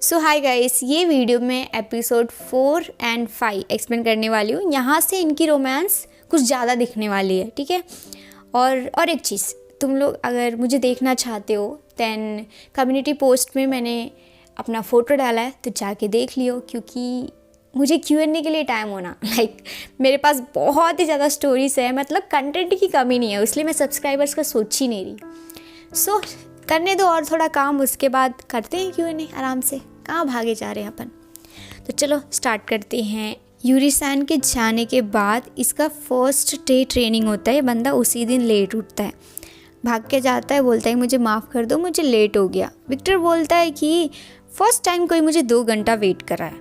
सो hi guys, ये video में episode 4 and 5 explain करने वाली हूँ। यहाँ से इनकी रोमांस कुछ ज़्यादा दिखने वाली है, ठीक है। और एक चीज़, तुम लोग अगर मुझे देखना चाहते हो दैन कम्युनिटी पोस्ट में मैंने अपना फ़ोटो डाला है, तो जाके देख लियो, क्योंकि मुझे Q&A के लिए टाइम होना मेरे पास बहुत ही ज़्यादा स्टोरीज है, मतलब कंटेंट की कमी नहीं है, इसलिए मैं सब्सक्राइबर्स का सोच ही नहीं रही। सो करने दो और थोड़ा काम, उसके बाद करते हैं Q&A आराम से। कहाँ भागे जा रहे हैं अपन। तो चलो स्टार्ट करते हैं। यूरी-सान के जाने के बाद इसका फर्स्ट डे ट्रेनिंग होता है। बंदा उसी दिन लेट उठता है, भाग के जाता है, बोलता है मुझे माफ़ कर दो, मुझे लेट हो गया। विक्टर बोलता है कि फ़र्स्ट टाइम कोई मुझे 2 घंटा वेट कराया,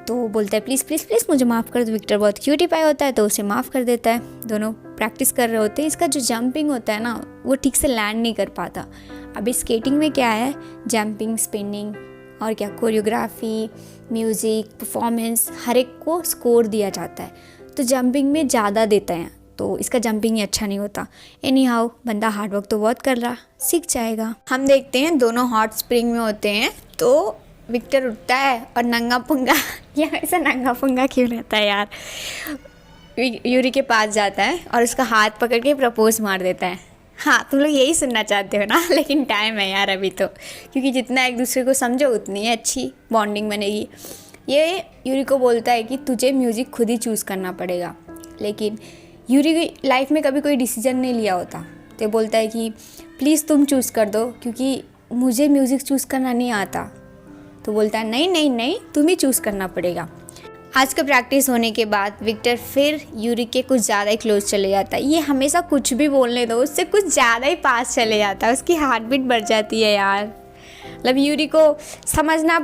तो बोलता है प्लीज़ प्लीज़ प्लीज़ मुझे माफ़ कर दो। विक्टर बहुत क्यूटी पाई होता है तो उसे माफ़ कर देता है। दोनों प्रैक्टिस कर रहे होते हैं। इसका जो जंपिंग होता है ना, वो ठीक से लैंड नहीं कर पाता। अभी स्केटिंग में क्या है, जंपिंग, स्पिनिंग और क्या कोरियोग्राफी, म्यूज़िक, परफॉर्मेंस, हर एक को स्कोर दिया जाता है, तो जंपिंग में ज़्यादा देते हैं, तो इसका जंपिंग ही अच्छा नहीं होता। एनी हाउ बंदा हार्डवर्क तो बहुत कर रहा, सीख जाएगा। हम देखते हैं दोनों हॉट स्प्रिंग में होते हैं, तो विक्टर उठता है और नंगा पुंगा या ऐसा नंगा पुंगा क्यों रहता है यार, यूरी के पास जाता है और उसका हाथ पकड़ के प्रपोज मार देता है। हाँ, तुम लोग यही सुनना चाहते हो ना, लेकिन टाइम है यार अभी तो, क्योंकि जितना एक दूसरे को समझो उतनी ही अच्छी बॉन्डिंग बनेगी। ये यूरी को बोलता है कि तुझे म्यूज़िक खुद ही चूज़ करना पड़ेगा, लेकिन यूरी की लाइफ में कभी कोई डिसीजन नहीं लिया होता, तो बोलता है कि प्लीज़ तुम चूज़ कर दो, क्योंकि मुझे म्यूज़िक चूज़ करना नहीं आता। तो बोलता है नहीं नहीं नहीं, तुम ही चूज़ करना पड़ेगा। आज का प्रैक्टिस होने के बाद विक्टर फिर यूरी के कुछ ज़्यादा ही क्लोज चले जाता है। ये हमेशा कुछ भी बोलने दो, उससे कुछ ज़्यादा ही पास चले जाता है, उसकी हार्ट बीट बढ़ जाती है यार। मतलब यूरी को समझना,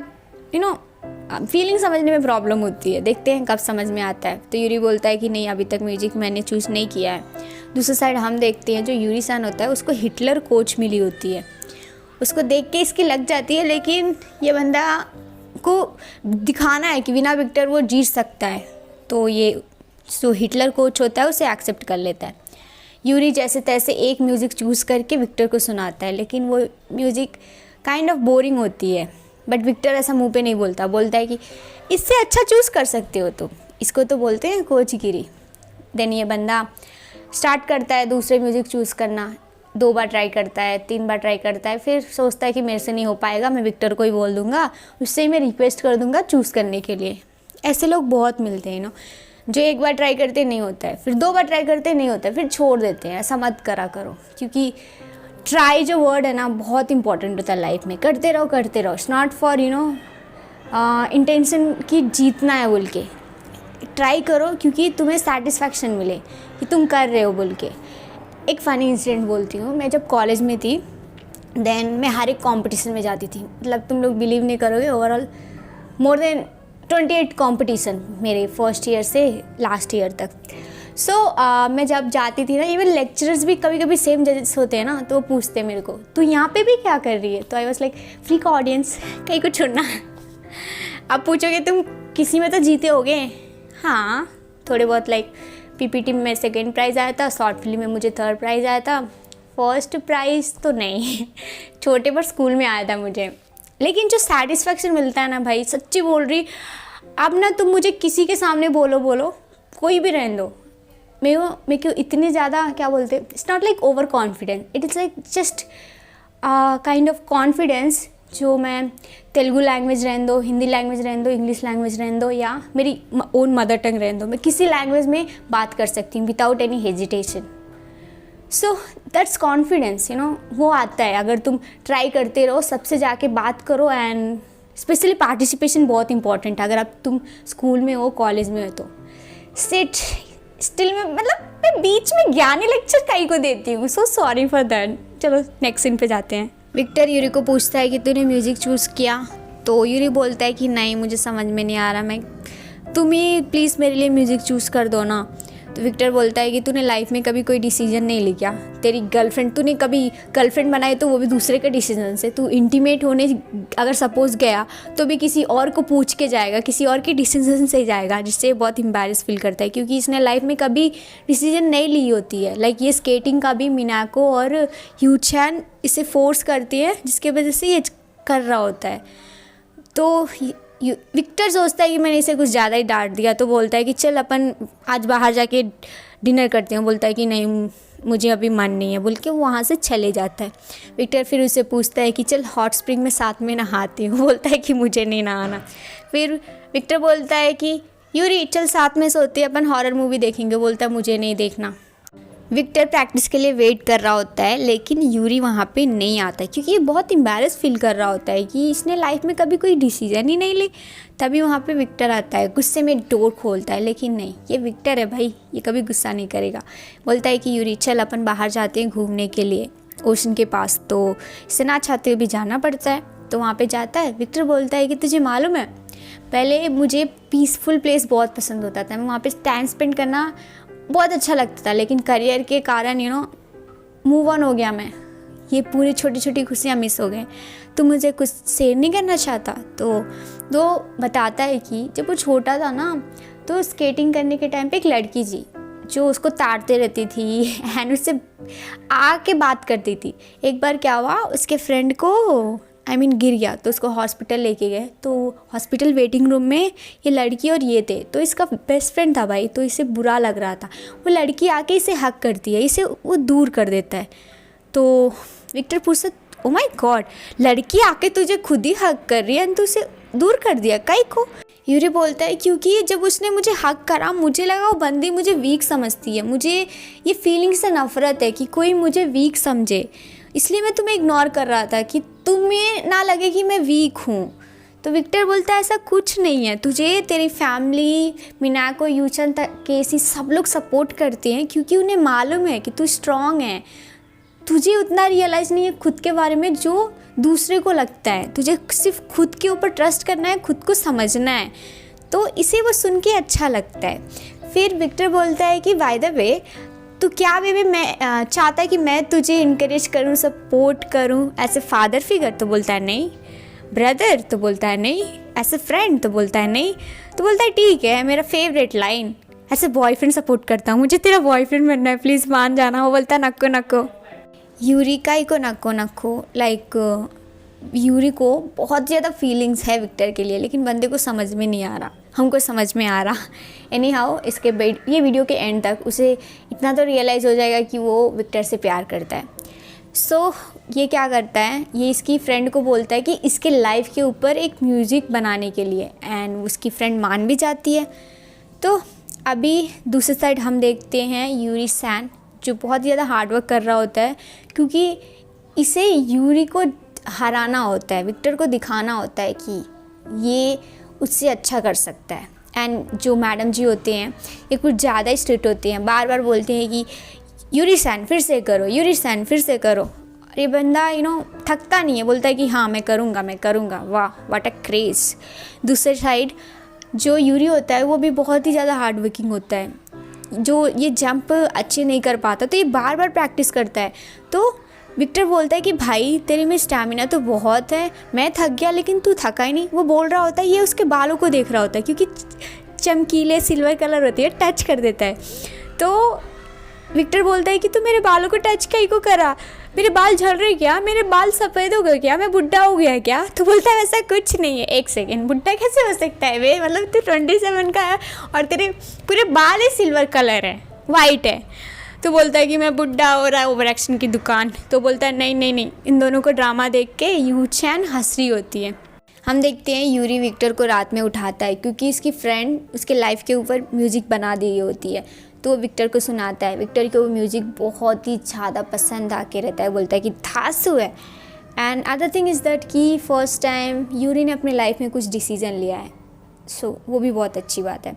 फीलिंग समझने में प्रॉब्लम होती है, देखते हैं कब समझ में आता है। तो यूरी बोलता है कि नहीं, अभी तक म्यूजिक मैंने चूज़ नहीं किया है। दूसरी साइड हम देखते हैं जो यूरी-सान होता है उसको हिटलर कोच मिली होती है, उसको देख के इसकी लग जाती है, लेकिन ये बंदा को दिखाना है कि बिना विक्टर वो जीत सकता है, तो ये जो हिटलर कोच होता है उसे एक्सेप्ट कर लेता है। यूरी जैसे तैसे एक म्यूज़िक चूज़ करके विक्टर को सुनाता है, लेकिन वो म्यूज़िक काइंड ऑफ बोरिंग होती है। बट विक्टर ऐसा मुंह पे नहीं बोलता, बोलता है कि इससे अच्छा चूज़ कर सकते हो तुम, इसको तो बोलते हैं कोचगिरी। देन ये बंदा स्टार्ट करता है दूसरे म्यूज़िक चूज़ करना, 2 बार ट्राई करता है, 3 बार ट्राई करता है, फिर सोचता है कि मेरे से नहीं हो पाएगा, मैं विक्टर को ही बोल दूंगा, उससे ही मैं रिक्वेस्ट कर दूंगा चूज़ करने के लिए। ऐसे लोग बहुत मिलते हैं जो एक बार ट्राई करते नहीं होता है, फिर 2 बार ट्राई करते नहीं होता है, फिर छोड़ देते हैं। ऐसा मत करा करो, क्योंकि ट्राई जो वर्ड है ना, बहुत इंपॉर्टेंट होता है लाइफ में। करते रहो करते रहो, इट्स नॉट फॉर इंटेंशन कि जीतना है बोल के। ट्राई करो क्योंकि तुम्हें सेटिस्फैक्शन मिले कि तुम कर रहे हो बोल के। एक फ़नी इंसिडेंट बोलती हूँ। मैं जब कॉलेज में थी, देन मैं हर एक कंपटीशन में जाती थी, मतलब तुम लोग बिलीव नहीं करोगे, ओवरऑल मोर देन 28 कंपटीशन मेरे फर्स्ट ईयर से लास्ट ईयर तक। मैं जब जाती थी ना, इवन लेक्चरर्स भी कभी कभी सेम जजेस होते हैं ना, तो वो पूछते मेरे को तू यहाँ पे भी क्या कर रही है, तो आई वॉज लाइक फ्री का ऑडियंस, कहीं को चुनना। अब पूछोगे तुम किसी में तो जीते होगे, हाँ थोड़े बहुत, लाइक पीपीटी में मेरे 2nd प्राइज़ आया था, शॉर्ट फिल्म में मुझे 3rd प्राइज़ आया था, फर्स्ट प्राइज़ तो नहीं छोटे पर स्कूल में आया था मुझे। लेकिन जो सेटिस्फैक्शन मिलता है ना भाई, सच्ची बोल रही, अब ना तुम मुझे किसी के सामने बोलो कोई भी रहने दो, मैं क्यों इतनी ज़्यादा क्या बोलते, it's not like over confidence, it is like just kind of confidence, जो मैं तेलुगु लैंग्वेज रहने दो, हिंदी लैंग्वेज रहने दो, इंग्लिश लैंग्वेज रहने दो, या मेरी ओन मदर टंग रहने दो, मैं किसी लैंग्वेज में बात कर सकती हूँ without any hesitation. So that's confidence, वो आता है अगर तुम ट्राई करते रहो, सबसे जाके बात करो। एंड स्पेशली पार्टिसिपेशन बहुत इंपॉर्टेंट है। अगर अब तुम स्कूल में हो, कॉलेज में हो, तो सिट स्टिल में, मतलब मैं बीच में ज्ञानी लेक्चर कहीं को देती हूँ, सो सॉरी फॉर दैट। चलो नेक्स्ट सीन पे जाते हैं। विक्टर यूरी को पूछता है कि तूने म्यूज़िक चूज़ किया, तो यूरी बोलता है कि नहीं, मुझे समझ में नहीं आ रहा, तुम ही प्लीज़ मेरे लिए म्यूज़िक चूज़ कर दो ना। तो विक्टर बोलता है कि तूने लाइफ में कभी कोई डिसीजन नहीं लिया, तेरी गर्लफ्रेंड, तूने कभी गर्लफ्रेंड बनाई तो वो भी दूसरे के डिसीजन से, तू इंटीमेट होने अगर सपोज गया तो भी किसी और को पूछ के जाएगा, किसी और के डिसीजन से जाएगा, जिससे बहुत एम्बैरेस फील करता है, क्योंकि इसने लाइफ में कभी डिसीजन नहीं ली होती है। लाइक ये स्केटिंग का भी मिनाको और ह्यूचैन इसे फोर्स करती है, जिसके वजह से ये कर रहा होता है। तो विक्टर सोचता है कि मैंने इसे कुछ ज़्यादा ही डांट दिया, तो बोलता है कि चल अपन आज बाहर जाके डिनर करते हैं। बोलता है कि नहीं मुझे अभी मन नहीं है, बोल के वो वहाँ से चले जाता है। विक्टर फिर उसे पूछता है कि चल हॉट स्प्रिंग में साथ में नहाती हूँ। बोलता है कि मुझे नहीं नहाना। फिर विक्टर बोलता है कि यूरी चल साथ में सोते हैं, अपन हॉरर मूवी देखेंगे। बोलता है मुझे नहीं देखना। विक्टर प्रैक्टिस के लिए वेट कर रहा होता है, लेकिन यूरी वहाँ पे नहीं आता है क्योंकि ये बहुत एम्बैरेस फील कर रहा होता है कि इसने लाइफ में कभी कोई डिसीजन ही नहीं ली। तभी वहाँ पे विक्टर आता है, गुस्से में डोर खोलता है, लेकिन नहीं, ये विक्टर है भाई, ये कभी गुस्सा नहीं करेगा। बोलता है कि यूरी चल अपन बाहर जाते हैं घूमने के लिए ओशन के पास। तो इसे ना चाहते हुए भी जाना पड़ता है, तो वहाँ पर जाता है। विक्टर बोलता है कि तुझे मालूम है पहले मुझे पीसफुल प्लेस बहुत पसंद होता था, मैं वहाँ पर टाइम स्पेंड करना बहुत अच्छा लगता था, लेकिन करियर के कारण मूव ऑन हो गया मैं, ये पूरी छोटी छोटी खुशियाँ मिस हो गए। तो मुझे कुछ शेयर नहीं करना चाहता। तो बताता है कि जब वो छोटा था ना, तो स्केटिंग करने के टाइम पे एक लड़की जी जो उसको ताड़ते रहती थी एंड उससे आके बात करती थी। एक बार क्या हुआ, उसके फ्रेंड को गिर गया, तो उसको हॉस्पिटल लेके गए। तो हॉस्पिटल वेटिंग रूम में ये लड़की और ये थे, तो इसका बेस्ट फ्रेंड था भाई, तो इसे बुरा लग रहा था। वो लड़की आके इसे हक करती है, इसे वो दूर कर देता है। तो विक्टर पूछता ओ माय गॉड, लड़की आके तुझे खुद ही हक कर रही है एंड तू उसे दूर कर दिया काहे को? यूरी बोलता है क्योंकि जब उसने मुझे हक करा मुझे लगा वो बंदी मुझे वीक समझती है, मुझे ये फीलिंग से नफरत है कि कोई मुझे वीक समझे, इसलिए मैं तुम्हें इग्नोर कर रहा था कि तुम्हें ना लगे कि मैं वीक हूँ। तो विक्टर बोलता है ऐसा कुछ नहीं है, तुझे तेरी फैमिली मिनाको यूचन केसी सब लोग सपोर्ट करते हैं क्योंकि उन्हें मालूम है कि तू स्ट्रांग है। तुझे उतना रियलाइज़ नहीं है खुद के बारे में जो दूसरे को लगता है, तुझे सिर्फ खुद के ऊपर ट्रस्ट करना है, खुद को समझना है। तो इसे वो सुन के अच्छा लगता है। फिर विक्टर बोलता है कि बाय द वे तो क्या बेबी मैं चाहता है कि मैं तुझे इनकरेज करूं, सपोर्ट करूं एज ए फादर फिगर? तो बोलता है नहीं। ब्रदर? तो बोलता है नहीं। As a friend? तो बोलता है नहीं। तो बोलता है ठीक है, मेरा favourite line as a boyfriend support करता हूँ, मुझे तेरा बॉयफ्रेंड बनना है, प्लीज़ मान जाना। वो बोलता है नक्को नक्को। यूरी को नक्को नक्को लाइक यूरी को बहुत ज़्यादा फीलिंग्स है विक्टर के लिए, लेकिन बंदे को समझ में नहीं आ रहा, हमको समझ में आ रहा। एनी हाउ इसके ये वीडियो के एंड तक उसे इतना तो रियलाइज़ हो जाएगा कि वो विक्टर से प्यार करता है। सो ये क्या करता है, ये इसकी फ्रेंड को बोलता है कि इसके लाइफ के ऊपर एक म्यूज़िक बनाने के लिए, एंड उसकी फ्रेंड मान भी जाती है। तो अभी दूसरी साइड हम देखते हैं यूरी सैन जो बहुत ज़्यादा हार्डवर्क कर रहा होता है क्योंकि इसे यूरी को हराना होता है, विक्टर को दिखाना होता है कि ये उससे अच्छा कर सकता है। एंड जो मैडम जी होते हैं ये कुछ ज़्यादा ही स्ट्रिक्ट होते हैं, बार बार बोलते हैं कि यूरी सैन फिर से करो, यूरी सैन फिर से करो। और ये बंदा थकता नहीं है, बोलता है कि हाँ मैं करूँगा। वाह व्हाट अ क्रेज़। दूसरी साइड जो यूरी होता है वो भी बहुत ही ज़्यादा हार्ड वर्किंग होता है, जो ये जंप अच्छे नहीं कर पाता, तो ये बार बार प्रैक्टिस करता है। तो विक्टर बोलता है कि भाई तेरे में स्टैमिना तो बहुत है, मैं थक गया लेकिन तू थका ही नहीं। वो बोल रहा होता है, ये उसके बालों को देख रहा होता है क्योंकि चमकीले सिल्वर कलर होती है, टच कर देता है। तो विक्टर बोलता है कि तू मेरे बालों को टच कहीं को करा, मेरे बाल झड़ रहे क्या, मेरे बाल सफ़ेद हो गए क्या, मैं बुढ़ा हो गया क्या? तो बोलता है वैसा कुछ नहीं है। एक सेकेंड, बुढ़ा कैसे हो सकता है वे, मतलब तू 27 का है और तेरे पूरे बाल ही सिल्वर कलर है, वाइट है। तो बोलता है कि मैं बुढ़ा हो रहा है, ओवर एक्शन की दुकान। तो बोलता है नहीं, इन दोनों को ड्रामा देख के यू चैन हंस रही होती है। हम देखते हैं यूरी विक्टर को रात में उठाता है क्योंकि इसकी फ्रेंड उसके लाइफ के ऊपर म्यूज़िक बना दी होती है, तो वो विक्टर को सुनाता है। विक्टर को वो म्यूज़िक बहुत ही ज़्यादा पसंद आके रहता है, बोलता है कि धांसू है। And other thing is that कि फर्स्ट टाइम यूरी ने अपने लाइफ में कुछ डिसीज़न लिया है, सो वो भी बहुत अच्छी बात है।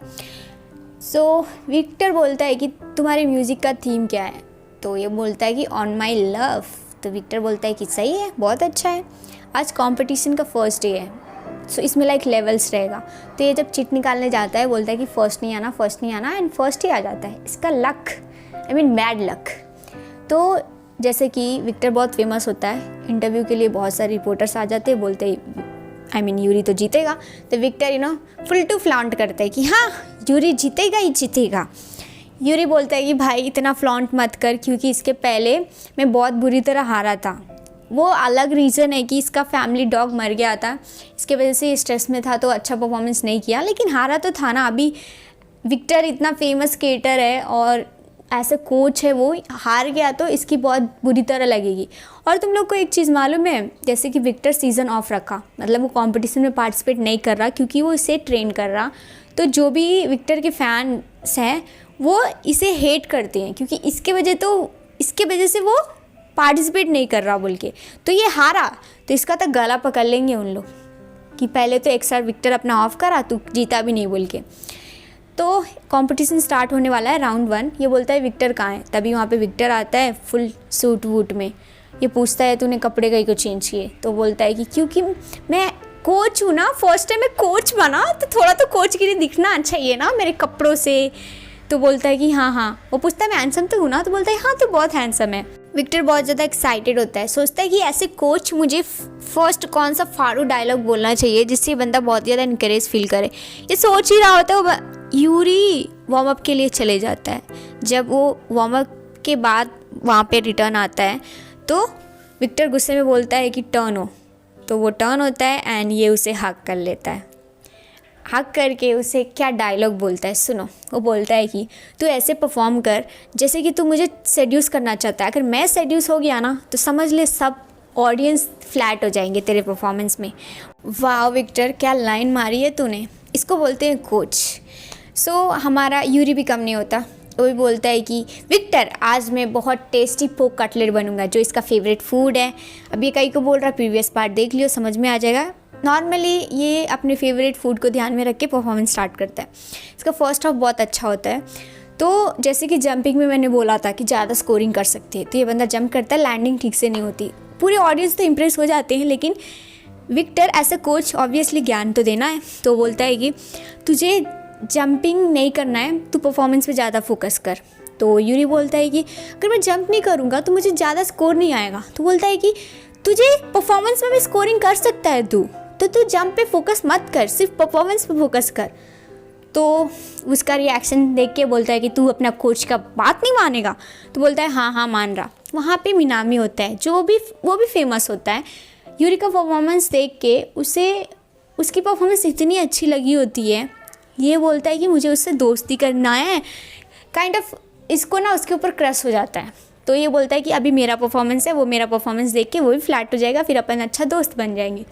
सो विक्टर बोलता है कि तुम्हारे म्यूज़िक का थीम क्या है? तो ये बोलता है कि ऑन माई लव। तो विक्टर बोलता है कि सही है, बहुत अच्छा है। आज कंपटीशन का फर्स्ट डे है, सो इसमें लाइक लेवल्स रहेगा। तो ये जब चिट निकालने जाता है बोलता है कि फर्स्ट नहीं आना एंड फर्स्ट ही आ जाता है। इसका लक बैड लक। तो जैसे कि विक्टर बहुत फेमस होता है, इंटरव्यू के लिए बहुत सारे रिपोर्टर्स आ जाते हैं, बोलते यूरी तो जीतेगा। तो विक्टर फुल टू फ्लॉन्ट करता है कि हाँ यूरी जीतेगा ही जीतेगा। यूरी बोलता है कि भाई इतना फ्लॉन्ट मत कर क्योंकि इसके पहले मैं बहुत बुरी तरह हारा था वो अलग रीज़न है कि इसका फैमिली डॉग मर गया था, इसके वजह से स्ट्रेस में था तो अच्छा परफॉर्मेंस नहीं किया, लेकिन हारा तो था ना। अभी विक्टर इतना फेमस स्केटर है और ऐसे कोच है, वो हार गया तो इसकी बहुत बुरी तरह लगेगी। और तुम लोग को एक चीज़ मालूम है, जैसे कि विक्टर सीज़न ऑफ रखा, मतलब वो कंपटीशन में पार्टिसिपेट नहीं कर रहा क्योंकि वो इसे ट्रेन कर रहा। तो जो भी विक्टर के फैंस हैं वो इसे हेट करते हैं क्योंकि इसके वजह से वो पार्टिसिपेट नहीं कर रहा बोल के। तो ये हारा तो इसका तो गला पकड़ लेंगे उन लोग कि पहले तो एक साल विक्टर अपना ऑफ करा, तू जीता भी नहीं बोल के। तो कंपटीशन स्टार्ट होने वाला है, राउंड 1। ये बोलता है विक्टर कहाँ है, तभी वहाँ पे विक्टर आता है फुल सूट वूट में। ये पूछता है तूने कपड़े कहीं को चेंज किए, तो बोलता है कि क्योंकि मैं कोच हूँ ना, फर्स्ट टाइम मैं कोच बना तो थोड़ा तो कोच के लिए दिखना चाहिए ना मेरे कपड़ों से। तो बोलता है कि हाँ। वो पूछता है मैं हैंडसम तो हूँ ना, तो बोलता है हाँ तो बहुत हैंडसम है। विक्टर बहुत ज़्यादा एक्साइटेड होता है, सोचता है कि ऐसे कोच मुझे फर्स्ट कौन सा फाड़ू डायलॉग बोलना चाहिए जिससे बंदा बहुत ज़्यादा इनकरेज फील करे। ये सोच ही रहा होता है, वो यूरी वार्म अप के लिए चले जाता है। जब वो वार्म अप के बाद वहाँ पे रिटर्न आता है तो विक्टर गुस्से में बोलता है कि टर्न हो, तो वो टर्न होता है एंड ये उसे हक कर लेता है। हक करके उसे क्या डायलॉग बोलता है सुनो। वो बोलता है कि तू ऐसे परफॉर्म कर जैसे कि तू मुझे सेड्यूस करना चाहता है। अगर मैं सेड्यूस हो गया ना तो समझ ले सब ऑडियंस फ्लैट हो जाएंगे तेरे परफॉर्मेंस में। वाह विक्टर, क्या लाइन मारी है तूने। इसको बोलते हैं कोच। हमारा यूरी भी कम नहीं होता, वो भी बोलता है कि विक्टर आज मैं बहुत टेस्टी पोक कटलेट बनूंगा जो इसका फेवरेट फूड है। अब ये कई को बोल रहा है प्रीवियस पार्ट देख लियो, समझ में आ जाएगा। नॉर्मली ये अपने फेवरेट फूड को ध्यान में रख के परफॉर्मेंस स्टार्ट करता है। इसका फर्स्ट हाफ बहुत अच्छा होता है। तो जैसे कि जंपिंग में मैंने बोला था कि ज़्यादा स्कोरिंग कर सकते हैं, तो ये बंदा जंप करता है, लैंडिंग ठीक से नहीं होती। पूरे ऑडियंस तो इम्प्रेस हो जाते हैं, लेकिन Victor as a coach obviously ज्ञान तो देना है, तो बोलता है कि तुझे जंपिंग नहीं करना है, तू परफॉर्मेंस पे ज़्यादा फोकस कर। तो यूरी बोलता है कि अगर मैं जंप नहीं करूँगा तो मुझे ज़्यादा स्कोर नहीं आएगा। तो बोलता है कि तुझे परफॉर्मेंस में भी स्कोरिंग कर सकता है तो तू जंप पे फोकस मत कर, सिर्फ परफॉर्मेंस पे फोकस कर। तो उसका रिएक्शन देख के बोलता है कि तू अपना कोच का बात नहीं मानेगा। तो बोलता है हाँ मान रहा। वहाँ पे मिनामी होता है वो भी फेमस होता है। यूरी का परफॉर्मेंस देख के उसकी परफॉर्मेंस इतनी अच्छी लगी होती है, ये बोलता है कि मुझे उससे दोस्ती करना है, काइंड ऑफ इसको ना उसके ऊपर क्रश हो जाता है। तो ये बोलता है कि अभी मेरा परफॉर्मेंस है, वो मेरा परफॉर्मेंस देख के वो भी फ्लैट हो जाएगा, फिर अपन अच्छा दोस्त बन जाएंगे।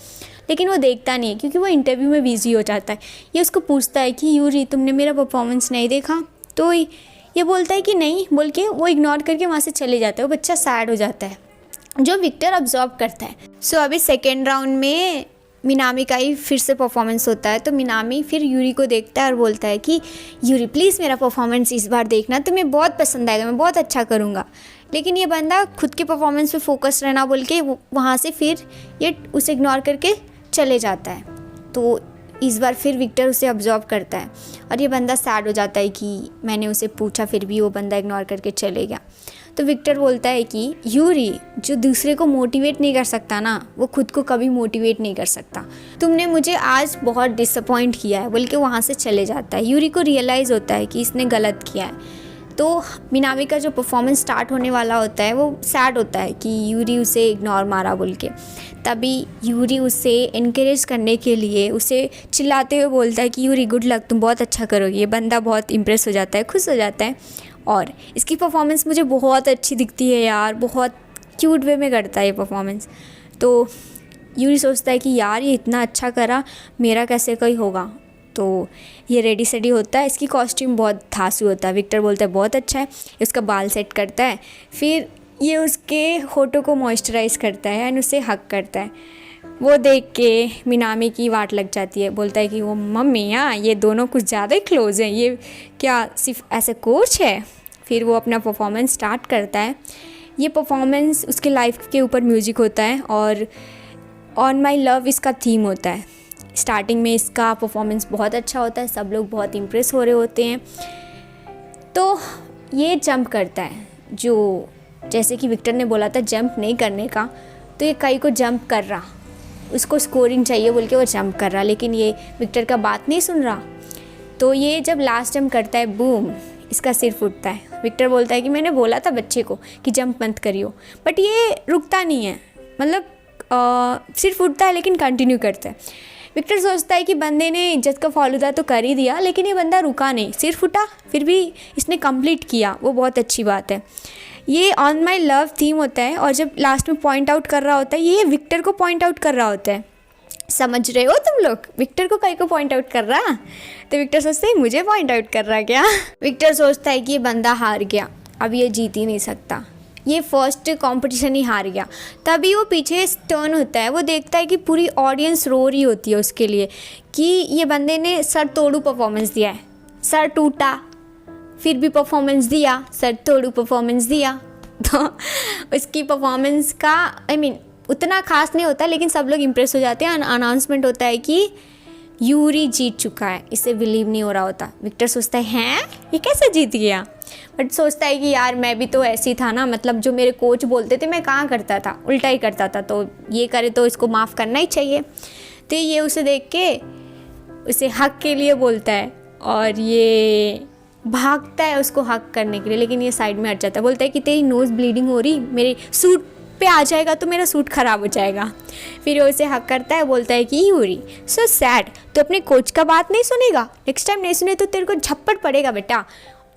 लेकिन वो देखता नहीं है क्योंकि वो इंटरव्यू में बिजी हो जाता है। ये उसको पूछता है कि यूरी तुमने मेरा परफॉर्मेंस नहीं देखा, तो ये बोलता है कि नहीं बोल के वो इग्नोर करके वहाँ से चले जाता है। वो बच्चा सैड हो जाता है, जो विक्टर ऑब्जर्व करता है। अभी सेकेंड राउंड में मिनामी का ही फिर से परफॉर्मेंस होता है। तो मिनामी फिर यूरी को देखता है और बोलता है कि यूरी प्लीज़ मेरा परफॉर्मेंस इस बार देखना, तुम्हें बहुत पसंद आएगा, मैं बहुत अच्छा करूँगा। लेकिन ये बंदा खुद के परफॉर्मेंस पे फोकस रहना बोल के वहाँ से फिर ये उसे इग्नोर करके चले जाता है। तो इस बार फिर विक्टर उसे ऑब्जर्व करता है और ये बंदा सैड हो जाता है कि मैंने उसे पूछा फिर भी वो बंदा इग्नोर करके चले गया। तो विक्टर बोलता है कि यूरी जो दूसरे को मोटिवेट नहीं कर सकता ना, वो खुद को कभी मोटिवेट नहीं कर सकता। तुमने मुझे आज बहुत डिसअपॉइंट किया है बोल के वहाँ से चले जाता है। यूरी को रियलाइज़ होता है कि इसने गलत किया है। तो मिनामी का जो परफॉर्मेंस स्टार्ट होने वाला होता है वो सैड होता है कि यूरी उसे इग्नोर मारा बोल के। तभी यूरी उसे इनकरेज करने के लिए उसे चिल्लाते हुए बोलता है कि यूरी गुड लक, तुम बहुत अच्छा करोगे। ये बंदा बहुत इम्प्रेस हो जाता है, खुश हो जाता है और इसकी परफॉर्मेंस मुझे बहुत अच्छी दिखती है यार, बहुत क्यूट वे में करता है ये परफॉर्मेंस। तो यूरी सोचता है कि यार ये इतना अच्छा करा, मेरा कैसे कोई होगा। तो ये रेडी सेडी होता है, इसकी कॉस्ट्यूम बहुत धांसू होता है। विक्टर बोलता है बहुत अच्छा है, उसका बाल सेट करता है, फिर ये उसके होठों को मॉइस्चराइज़ करता है एंड उसे हक करता है। वो देख के मिनामी की वाट लग जाती है, बोलता है कि वो मम्मी ये दोनों कुछ ज़्यादा ही क्लोज हैं, ये क्या सिर्फ ऐसे कोच है। फिर वो अपना परफॉर्मेंस स्टार्ट करता है। ये परफॉर्मेंस उसके लाइफ के ऊपर म्यूजिक होता है और ऑन माई लव इसका थीम होता है। स्टार्टिंग में इसका परफॉर्मेंस बहुत अच्छा होता है, सब लोग बहुत इम्प्रेस हो रहे होते हैं। तो ये जंप करता है, जो जैसे कि विक्टर ने बोला था जंप नहीं करने का, तो ये कई को जंप कर रहा, उसको स्कोरिंग चाहिए बोल के वो जंप कर रहा, लेकिन ये विक्टर का बात नहीं सुन रहा। तो ये जब लास्ट जंप करता है, बूम, इसका सिर फूटता है। विक्टर बोलता है कि मैंने बोला था बच्चे को कि जंप मत करियो, बट ये रुकता नहीं है। मतलब सिर्फ उठता है लेकिन कंटिन्यू करता है। विक्टर सोचता है कि बंदे ने इज्जत का फॉलूदा तो कर ही दिया, लेकिन ये बंदा रुका नहीं, सिर्फ उठा फिर भी इसने कंप्लीट किया, वो बहुत अच्छी बात है। ये ऑन माई लव थीम होता है और जब लास्ट में पॉइंट आउट कर रहा होता है ये विक्टर को पॉइंट आउट कर रहा होता है। समझ रहे हो तुम लोग, विक्टर को कहीं को पॉइंट आउट कर रहा, तो विक्टर सोचता है मुझे पॉइंट आउट कर रहा क्या। विक्टर सोचता है कि ये बंदा हार गया, अब ये जीत ही नहीं सकता, ये फर्स्ट कंपटीशन ही हार गया। तभी वो पीछे टर्न होता है, वो देखता है कि पूरी ऑडियंस रो रही होती है उसके लिए कि ये बंदे ने सर तोड़ू परफॉर्मेंस दिया है, सर टूटा फिर भी परफॉर्मेंस दिया, सर तोड़ू परफॉर्मेंस दिया। तो उसकी परफॉर्मेंस का उतना खास नहीं होता, लेकिन सब लोग इम्प्रेस हो जाते हैं। अनाउंसमेंट होता है कि यूरी जीत चुका है, इसे बिलीव नहीं हो रहा होता। विक्टर सोचता है हैं ये कैसे जीत गया, बट सोचता है कि यार मैं भी तो ऐसी था ना, मतलब जो मेरे कोच बोलते थे मैं कहाँ करता था, उल्टा ही करता था, तो ये करे तो इसको माफ़ करना ही चाहिए। तो ये उसे देख के उसे हक के लिए बोलता है और ये भागता है उसको हक करने के लिए, लेकिन ये साइड में हट जाता है। बोलता है कि तेरी नोज़ ब्लीडिंग हो रही, मेरे सूट पे आ जाएगा तो मेरा सूट ख़राब हो जाएगा। फिर वो उसे हक करता है, बोलता है कि यूरी सो सैड, तो अपने कोच का बात नहीं सुनेगा, नेक्स्ट टाइम नहीं सुने तो तेरे को झप्पड़ पड़ेगा बेटा।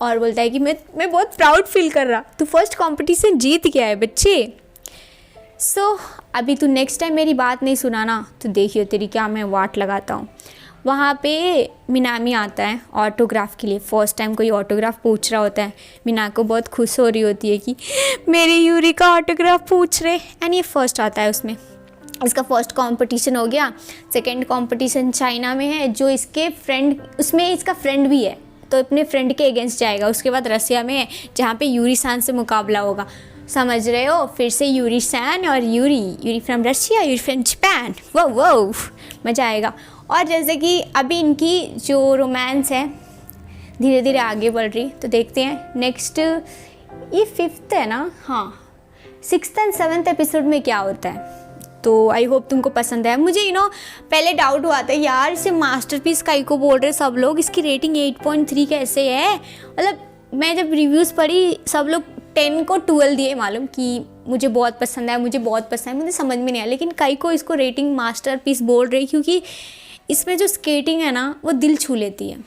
और बोलता है कि मैं बहुत प्राउड फील कर रहा, तू फर्स्ट कंपटीशन जीत गया है बच्चे। अभी तू नेक्स्ट टाइम मेरी बात नहीं सुनाना तो देखियो तेरी क्या मैं वाट लगाता हूँ। वहाँ पे मिनामी आता है ऑटोग्राफ के लिए, फर्स्ट टाइम कोई ऑटोग्राफ पूछ रहा होता है। मिनाको बहुत खुश हो रही होती है कि मेरे यूरी का ऑटोग्राफ पूछ रहे, एंड ये फर्स्ट आता है उसमें। इसका फर्स्ट कंपटीशन हो गया। सेकंड कंपटीशन चाइना में है, जो इसके फ्रेंड, उसमें इसका फ्रेंड भी है, तो अपने फ्रेंड के अगेंस्ट जाएगा। उसके बाद रसिया में है जहाँ पे यूरी सान से मुकाबला होगा। समझ रहे हो, फिर से यूरी सान और Yuri from Russia, Yuri from Japan, वो मज़ा आएगा। और जैसे कि अभी इनकी जो रोमांस है धीरे धीरे आगे बढ़ रही, तो देखते हैं नेक्स्ट, ये 5th है ना, हाँ 6th एंड 7th एपिसोड में क्या होता है। तो आई होप तुमको पसंद है। मुझे पहले डाउट हुआ था यार इसे मास्टरपीस काई को बोल रहे सब लोग, इसकी रेटिंग 8.3 कैसे है। मतलब मैं जब रिव्यूज़ पढ़ी सब लोग 10 को 12 दिए, मालूम कि मुझे बहुत पसंद है, मुझे बहुत पसंद है, मुझे समझ में नहीं आया, लेकिन कई को इसको रेटिंग मास्टरपीस बोल रही क्योंकि इसमें जो स्केटिंग है ना वो दिल छू लेती है।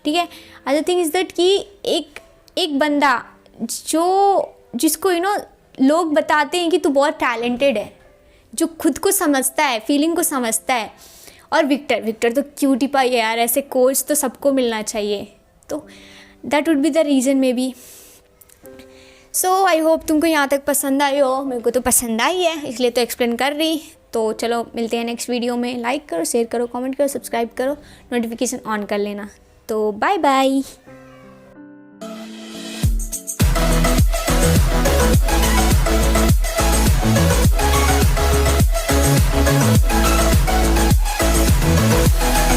ठीक है, अदर थिंग इज़ दैट कि एक बंदा जिसको लोग बताते हैं कि तू बहुत टैलेंटेड है, जो खुद को समझता है, फीलिंग को समझता है। और विक्टर तो क्यूटी पाई है यार, ऐसे कोच तो सबको मिलना चाहिए, तो that would be the reason may be. So I hope तुमको यहाँ तक पसंद आई हो, मेरे को तो पसंद आई है इसलिए तो एक्सप्लेन कर रही। तो चलो मिलते हैं नेक्स्ट वीडियो में। लाइक करो, शेयर करो, कमेंट करो, सब्सक्राइब करो, नोटिफिकेशन ऑन कर लेना। तो बाय बाय।